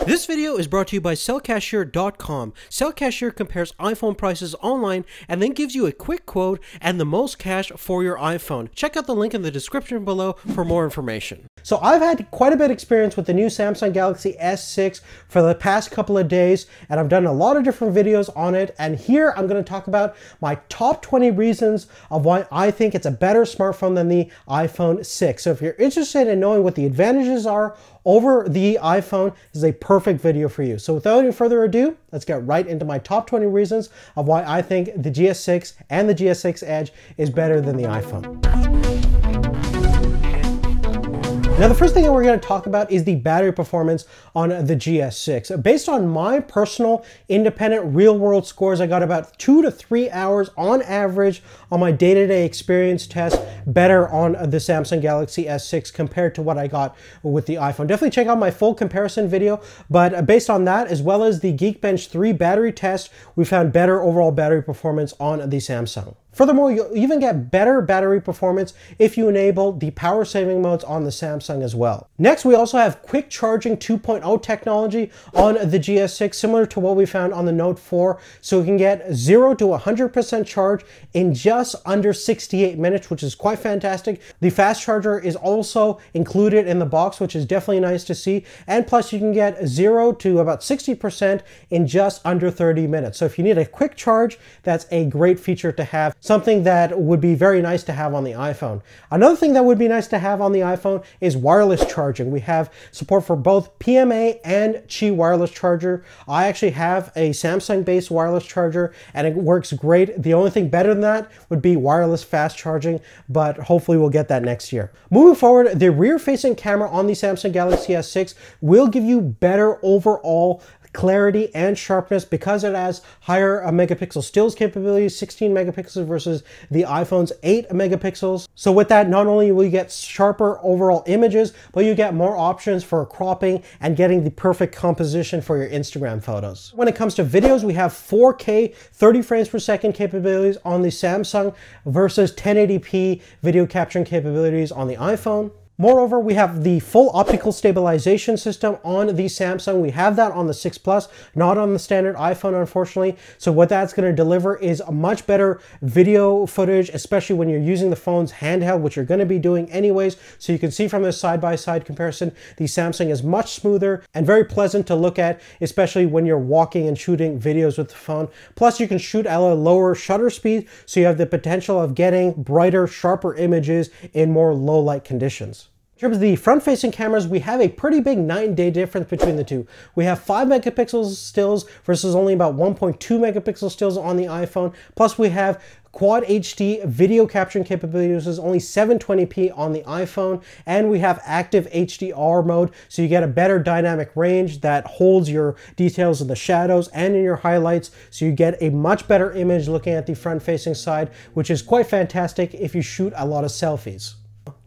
This video is brought to you by sellcashier.com. Sellcashier compares iPhone prices online and then gives you a quick quote and the most cash for your iPhone. Check out the link in the description below for more information. So I've had quite a bit of experience with the new Samsung Galaxy S6 for the past couple of days, and I've done a lot of different videos on it, and here I'm going to talk about my top 20 reasons of why I think it's a better smartphone than the iPhone 6. So if you're interested in knowing what the advantages are over the iPhone, this is a perfect video for you. So without any further ado, let's get right into my top 20 reasons of why I think the GS6 and the GS6 Edge is better than the iPhone. Now, the first thing that we're going to talk about is the battery performance on the GS6. Based on my personal independent real-world scores, I got about 2 to 3 hours on average on my day-to-day experience test better on the Samsung Galaxy S6 compared to what I got with the iPhone. Definitely check out my full comparison video, but based on that, as well as the Geekbench 3 battery test, we found better overall battery performance on the Samsung. Furthermore, you'll even get better battery performance if you enable the power saving modes on the Samsung as well. Next, we also have quick charging 2.0 technology on the GS6, similar to what we found on the Note 4. So we can get 0 to 100% charge in just under 68 minutes, which is quite fantastic. The fast charger is also included in the box, which is definitely nice to see. And plus you can get 0 to about 60% in just under 30 minutes. So if you need a quick charge, that's a great feature to have. Something that would be very nice to have on the iPhone. Another thing that would be nice to have on the iPhone is wireless charging. We have support for both PMA and Qi wireless charger. I actually have a Samsung-based wireless charger and it works great. The only thing better than that would be wireless fast charging, but hopefully we'll get that next year. Moving forward, the rear-facing camera on the Samsung Galaxy S6 will give you better overall clarity and sharpness because it has higher megapixel stills capabilities, 16 megapixels versus the iPhone's 8 megapixels. So with that, not only will you get sharper overall images, but you get more options for cropping and getting the perfect composition for your Instagram photos. When it comes to videos, we have 4K 30 frames per second capabilities on the Samsung versus 1080p video capturing capabilities on the iPhone. Moreover, we have the full optical stabilization system on the Samsung. We have that on the 6 Plus, not on the standard iPhone, unfortunately. So what that's going to deliver is a much better video footage, especially when you're using the phone's handheld, which you're going to be doing anyways. So you can see from this side-by-side comparison, the Samsung is much smoother and very pleasant to look at, especially when you're walking and shooting videos with the phone. Plus, you can shoot at a lower shutter speed, so you have the potential of getting brighter, sharper images in more low-light conditions. In terms of the front-facing cameras, we have a pretty big night-and-day difference between the two. We have 5 megapixels stills versus only about 1.2 megapixel stills on the iPhone. Plus, we have Quad HD video capturing capability, which is only 720p on the iPhone, and we have active HDR mode, so you get a better dynamic range that holds your details in the shadows and in your highlights, so you get a much better image looking at the front-facing side, which is quite fantastic if you shoot a lot of selfies.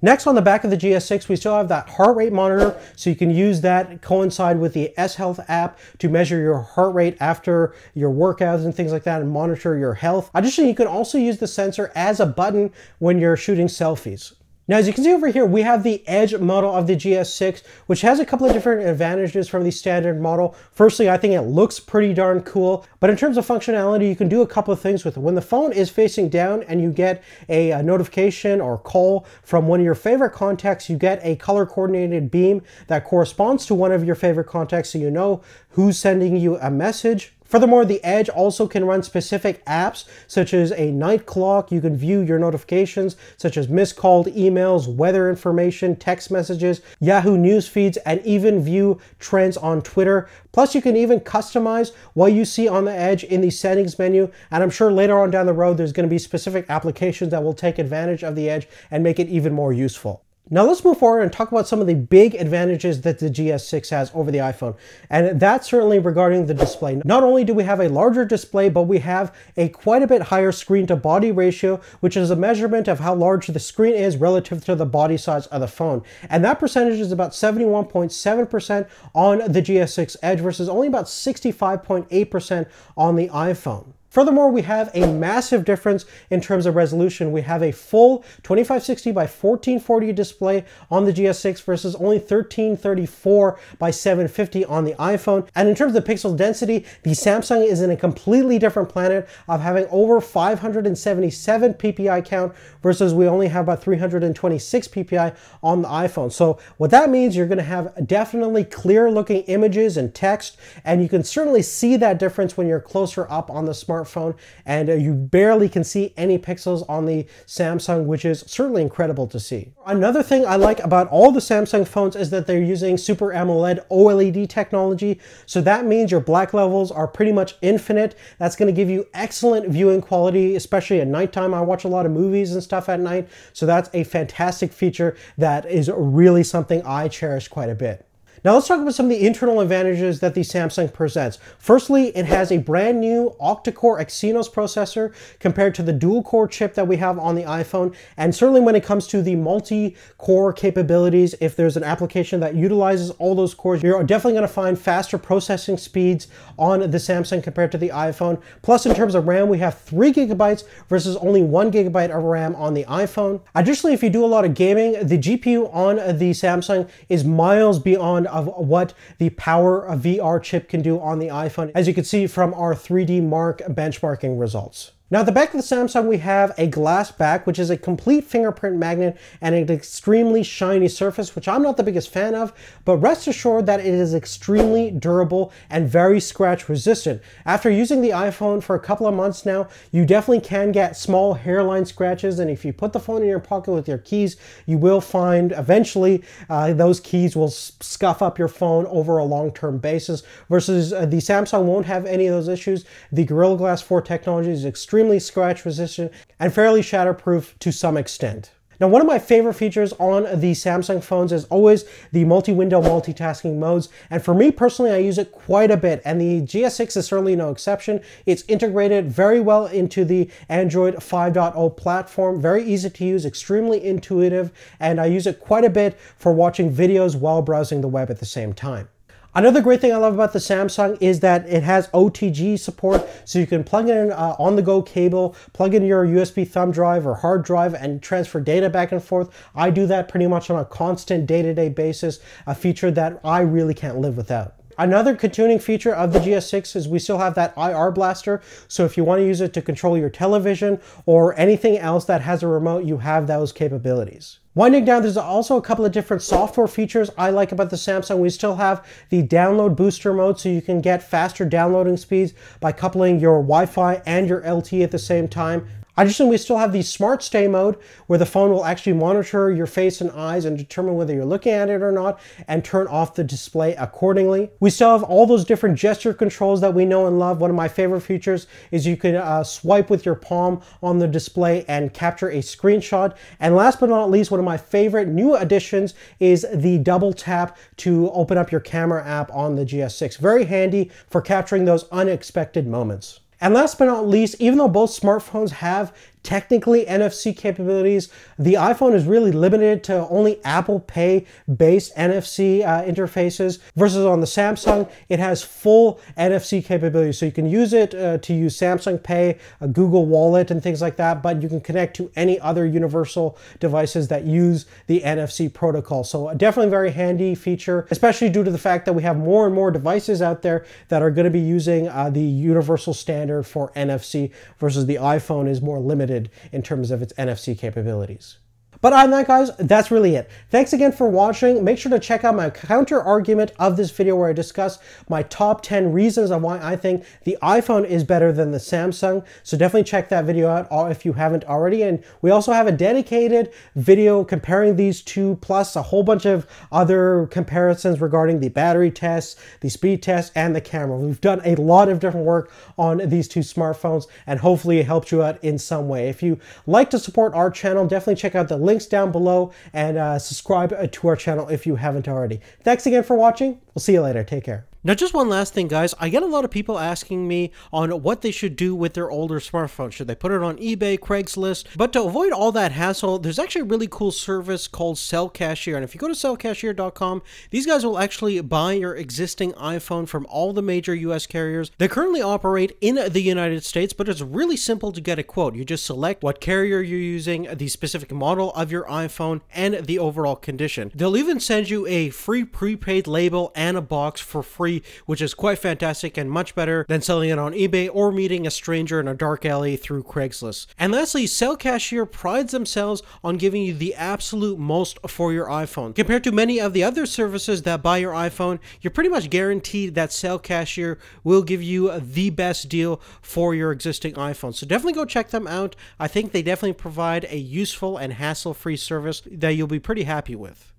Next, on the back of the GS6, we still have that heart rate monitor, so you can use that coincide with the S Health app to measure your heart rate after your workouts and things like that and monitor your health. Additionally, you can also use the sensor as a button when you're shooting selfies. Now, as you can see over here, we have the Edge model of the GS6, which has a couple of different advantages from the standard model. Firstly, I think it looks pretty darn cool, but in terms of functionality, you can do a couple of things with it. When the phone is facing down and you get a notification or call from one of your favorite contacts, you get a color-coordinated beam that corresponds to one of your favorite contacts, so you know who's sending you a message. Furthermore, the Edge also can run specific apps such as a night clock. You can view your notifications such as missed called emails, weather information, text messages, Yahoo news feeds, and even view trends on Twitter. Plus, you can even customize what you see on the Edge in the settings menu. And I'm sure later on down the road, there's going to be specific applications that will take advantage of the Edge and make it even more useful. Now let's move forward and talk about some of the big advantages that the GS6 has over the iPhone. And that's certainly regarding the display. Not only do we have a larger display, but we have a quite a bit higher screen to body ratio, which is a measurement of how large the screen is relative to the body size of the phone. And that percentage is about 71.7% on the GS6 Edge versus only about 65.8% on the iPhone. Furthermore, we have a massive difference in terms of resolution. We have a full 2560 by 1440 display on the GS6 versus only 1334 by 750 on the iPhone. And in terms of pixel density, the Samsung is in a completely different planet of having over 577 PPI count versus we only have about 326 PPI on the iPhone. So what that means, you're going to have definitely clear looking images and text, and you can certainly see that difference when you're closer up on the smartphone, and you barely can see any pixels on the Samsung, which is certainly incredible to see. Another thing I like about all the Samsung phones is that they're using Super AMOLED OLED technology. So that means your black levels are pretty much infinite. That's going to give you excellent viewing quality, especially at nighttime. I watch a lot of movies and stuff at night, so that's a fantastic feature that is really something I cherish quite a bit. Now let's talk about some of the internal advantages that the Samsung presents. Firstly, it has a brand new octa-core Exynos processor compared to the dual-core chip that we have on the iPhone. And certainly when it comes to the multi-core capabilities, if there's an application that utilizes all those cores, you're definitely going to find faster processing speeds on the Samsung compared to the iPhone. Plus, in terms of RAM, we have 3 gigabytes versus only 1 gigabyte of RAM on the iPhone. Additionally, if you do a lot of gaming, the GPU on the Samsung is miles beyond of what the Power VR chip can do on the iPhone, as you can see from our 3D Mark benchmarking results. Now at the back of the Samsung, we have a glass back, which is a complete fingerprint magnet and an extremely shiny surface, which I'm not the biggest fan of, but rest assured that it is extremely durable and very scratch resistant. After using the iPhone for a couple of months now, you definitely can get small hairline scratches, and if you put the phone in your pocket with your keys, you will find eventually those keys will scuff up your phone over a long-term basis, versus the Samsung won't have any of those issues. The Gorilla Glass 4 technology is extremely scratch resistant and fairly shatterproof to some extent. Now, one of my favorite features on the Samsung phones is always the multi-window multitasking modes. And for me personally, I use it quite a bit, and the GS6 is certainly no exception. It's integrated very well into the Android 5.0 platform, very easy to use, extremely intuitive, and I use it quite a bit for watching videos while browsing the web at the same time. Another great thing I love about the Samsung is that it has OTG support, so you can plug in an on-the-go cable, plug in your USB thumb drive or hard drive, and transfer data back and forth. I do that pretty much on a constant day-to-day basis, a feature that I really can't live without. Another tuning feature of the GS6 is we still have that IR blaster, so if you want to use it to control your television or anything else that has a remote, you have those capabilities. Winding down, there's also a couple of different software features I like about the Samsung. We still have the download booster mode, so you can get faster downloading speeds by coupling your Wi-Fi and your LTE at the same time. Additionally, we still have the Smart Stay mode, where the phone will actually monitor your face and eyes and determine whether you're looking at it or not, and turn off the display accordingly. We still have all those different gesture controls that we know and love. One of my favorite features is you can swipe with your palm on the display and capture a screenshot. And last but not least, one of my favorite new additions is the double tap to open up your camera app on the GS6. Very handy for capturing those unexpected moments. And last but not least, even though both smartphones have technically NFC capabilities, the iPhone is really limited to only Apple Pay based NFC interfaces, versus on the Samsung, it has full NFC capabilities. So you can use it to use Samsung Pay, a Google Wallet and things like that, but you can connect to any other universal devices that use the NFC protocol. So a definitely very handy feature, especially due to the fact that we have more and more devices out there that are going to be using the universal standard for NFC, versus the iPhone is more limited in terms of its NFC capabilities. But other than that, guys, that's really it. Thanks again for watching. Make sure to check out my counter argument of this video, where I discuss my top 10 reasons of why I think the iPhone is better than the Samsung. So definitely check that video out if you haven't already. And we also have a dedicated video comparing these two, plus a whole bunch of other comparisons regarding the battery tests, the speed test, and the camera. We've done a lot of different work on these two smartphones, and hopefully it helped you out in some way. If you like to support our channel, definitely check out the links down below, and subscribe to our channel if you haven't already. Thanks again for watching. We'll see you later. Take care. Now, just one last thing, guys. I get a lot of people asking me on what they should do with their older smartphone. Should they put it on eBay, Craigslist? But to avoid all that hassle, there's actually a really cool service called Cashier. And if you go to sellcashier.com, these guys will actually buy your existing iPhone from all the major US carriers. They currently operate in the United States, but it's really simple to get a quote. You just select what carrier you're using, the specific model of your iPhone, and the overall condition. They'll even send you a free prepaid label and a box for free, which is quite fantastic and much better than selling it on eBay or meeting a stranger in a dark alley through Craigslist. And lastly, Cashier prides themselves on giving you the absolute most for your iPhone. Compared to many of the other services that buy your iPhone, you're pretty much guaranteed that Cashier will give you the best deal for your existing iPhone. So definitely go check them out. I think they definitely provide a useful and hassle-free service that you'll be pretty happy with.